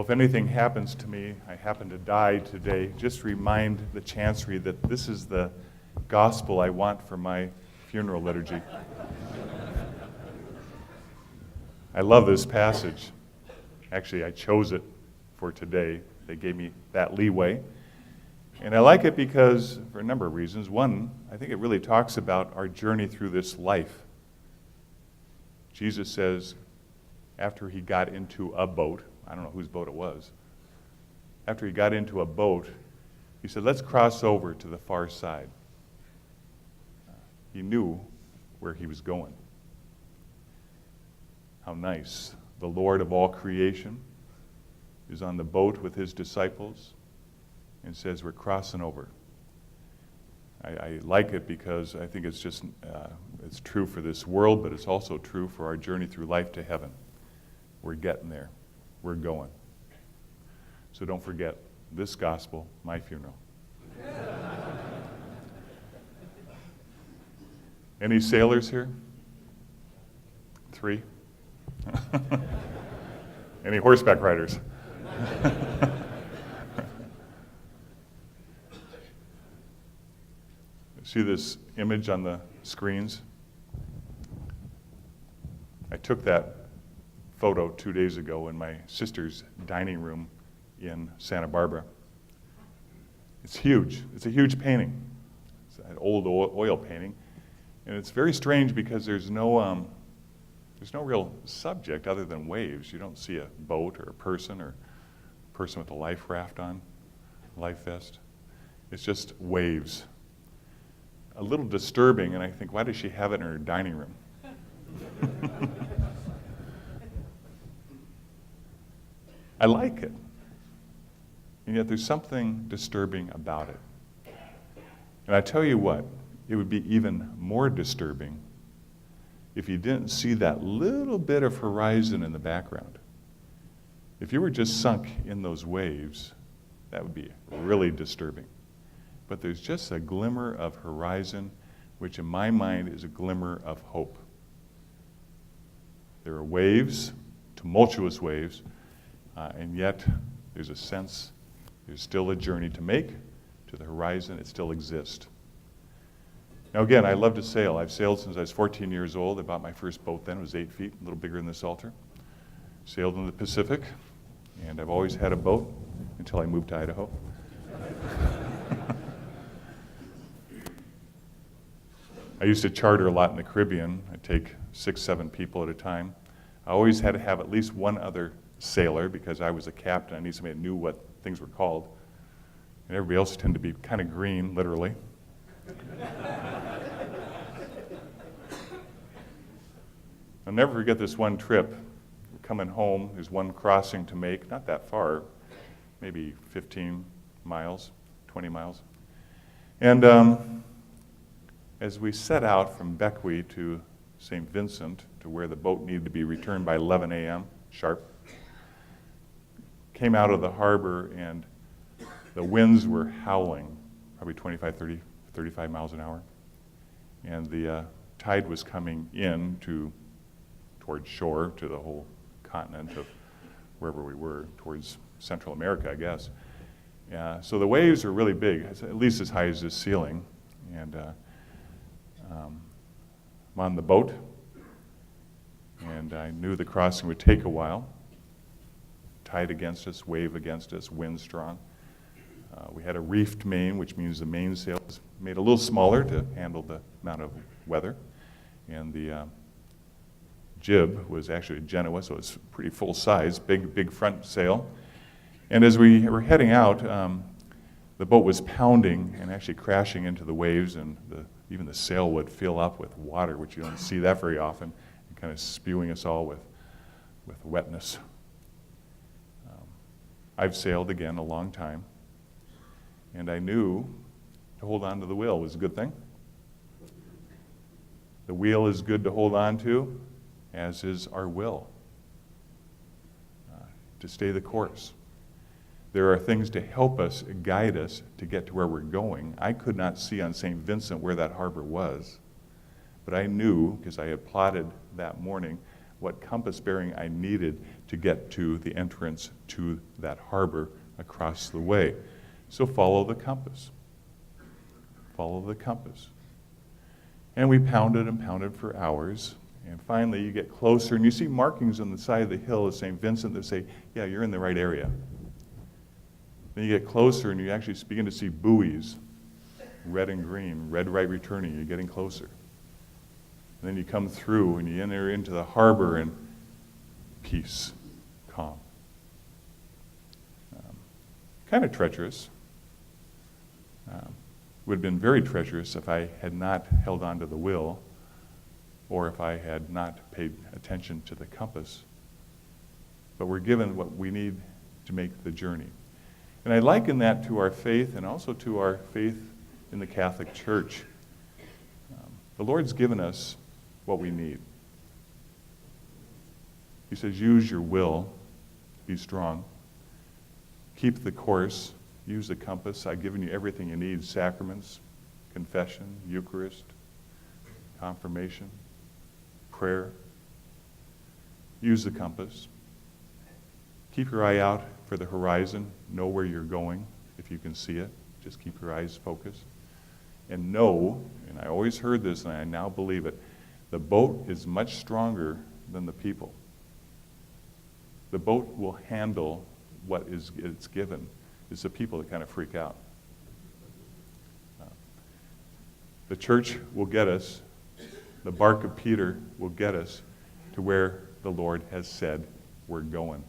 if anything happens to me, I happen to die today, just remind the Chancery that this is the gospel I want for my funeral liturgy. I love this passage. Actually, I chose it for today. They gave me that leeway. And I like it because, for a number of reasons. One, I think it really talks about our journey through this life. Jesus says, after he got into a boat, I don't know whose boat it was, after he got into a boat, he said, let's cross over to the far side. He knew where he was going. How nice. The Lord of all creation is on the boat with his disciples and says, we're crossing over. I like it because I think it's just, it's true for this world, but it's also true for our journey through life to heaven. We're getting there. We're going. So don't forget, this gospel, my funeral. Any sailors here? 3? Any horseback riders? See this image on the screens? I took that photo 2 days ago in my sister's dining room in Santa Barbara. It's huge. It's a huge painting. It's an old oil painting. And it's very strange because there's no real subject other than waves. You don't see a boat or a person with a life raft on, life vest. It's just waves. A little disturbing, and I think, why does she have it in her dining room? I like it. And yet there's something disturbing about it. And I tell you what, it would be even more disturbing if you didn't see that little bit of horizon in the background. If you were just sunk in those waves, that would be really disturbing. But there's just a glimmer of horizon, which in my mind is a glimmer of hope. There are waves, tumultuous waves, and yet there's a sense there's still a journey to make to the horizon. It still exists. Now again, I love to sail. I've sailed since I was 14 years old. I bought my first boat then. It was 8 feet, a little bigger than this altar. Sailed in the Pacific, and I've always had a boat until I moved to Idaho. I used to charter a lot in the Caribbean. I'd take 6, 7 people at a time. I always had to have at least one other sailor because I was a captain. I needed somebody that knew what things were called. And everybody else tended to be kind of green, literally. I'll never forget this one trip. We're coming home. There's one crossing to make, not that far, maybe 15 miles, 20 miles. And as we set out from Bequia to St. Vincent, to where the boat needed to be returned by 11 a.m. sharp, came out of the harbor and the winds were howling, probably 25, 30, 35 miles an hour. And the tide was coming in towards shore, to the whole continent of wherever we were, towards Central America, I guess. So the waves were really big, at least as high as this ceiling. And I'm on the boat, and I knew the crossing would take a while. Tide against us, wave against us, wind strong. We had a reefed main, which means the mainsail was made a little smaller to handle the amount of weather. And the jib was actually a Genoa, so it's pretty full size, big front sail. And as we were heading out, the boat was pounding and actually crashing into the waves, and even the sail would fill up with water, which you don't see that very often, and kind of spewing us all with wetness. I've sailed again a long time, and I knew to hold on to the wheel was a good thing. The wheel is good to hold on to, as is our will, to stay the course. There are things to help us, guide us to get to where we're going. I could not see on St. Vincent where that harbor was, but I knew, because I had plotted that morning, what compass bearing I needed to get to the entrance to that harbor across the way. So follow the compass. Follow the compass. And we pounded and pounded for hours. And finally, you get closer, and you see markings on the side of the hill of St. Vincent that say, yeah, you're in the right area. Then you get closer, and you actually begin to see buoys, red and green, red right returning. You're getting closer. And then you come through, and you enter into the harbor, and peace, calm. Kind of treacherous. Would have been very treacherous if I had not held on to the wheel, or if I had not paid attention to the compass. But we're given what we need to make the journey. And I liken that to our faith, and also to our faith in the Catholic Church. The Lord's given us what we need. He says, use your will, be strong, keep the course, use the compass. I've given you everything you need: sacraments, confession, Eucharist, confirmation, prayer. Use the compass. Keep your eye out for the horizon. Know where you're going, if you can see it. Just keep your eyes focused. And know, and I always heard this and I now believe it, the boat is much stronger than the people. The boat will handle what it's given. It's the people that kind of freak out. The church will get us, the bark of Peter will get us to where the Lord has said we're going.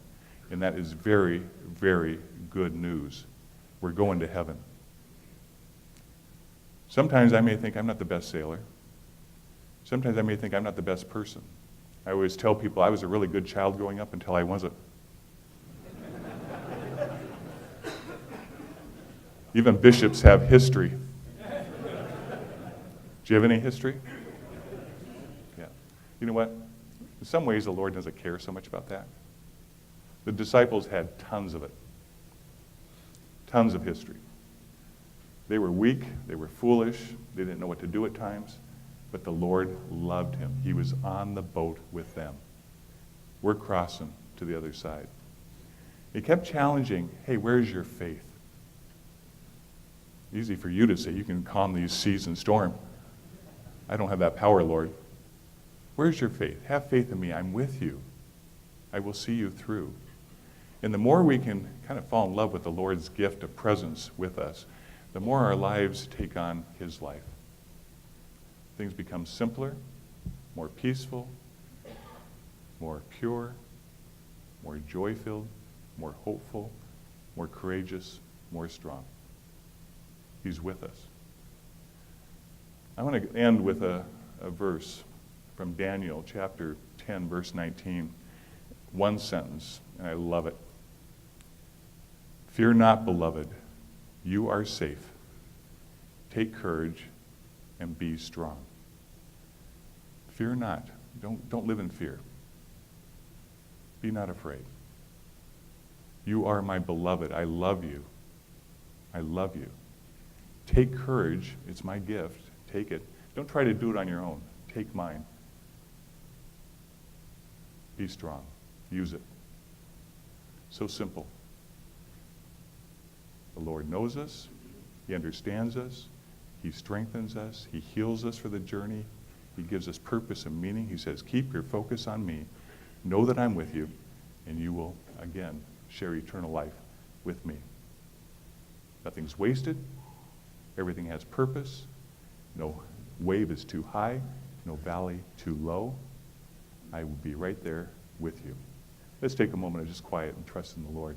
And that is very, very good news. We're going to heaven. Sometimes I may think I'm not the best sailor. Sometimes I may think I'm not the best person. I always tell people I was a really good child growing up until I wasn't. Even bishops have history. Do you have any history? Yeah. You know what? In some ways, the Lord doesn't care so much about that. The disciples had tons of it. Tons of history. They were weak. They were foolish. They didn't know what to do at times. But the Lord loved him. He was on the boat with them. We're crossing to the other side. He kept challenging, hey, where's your faith? Easy for you to say, you can calm these seas and storm. I don't have that power, Lord. Where's your faith? Have faith in me. I'm with you. I will see you through. And the more we can kind of fall in love with the Lord's gift of presence with us, the more our lives take on his life. Things become simpler, more peaceful, more pure, more joy-filled, more hopeful, more courageous, more strong. He's with us. I want to end with a verse from Daniel chapter 10, verse 19. One sentence, and I love it. Fear not, beloved, you are safe. Take courage and be strong. Fear not. Don't live in fear. Be not afraid. You are my beloved. I love you. I love you. Take courage. It's my gift. Take it. Don't try to do it on your own. Take mine. Be strong. Use it. So simple. The Lord knows us. He understands us. He strengthens us. He heals us for the journey. He gives us purpose and meaning. He says, keep your focus on me. Know that I'm with you, and you will, again, share eternal life with me. Nothing's wasted. Everything has purpose. No wave is too high. No valley too low. I will be right there with you. Let's take a moment of just quiet and trust in the Lord.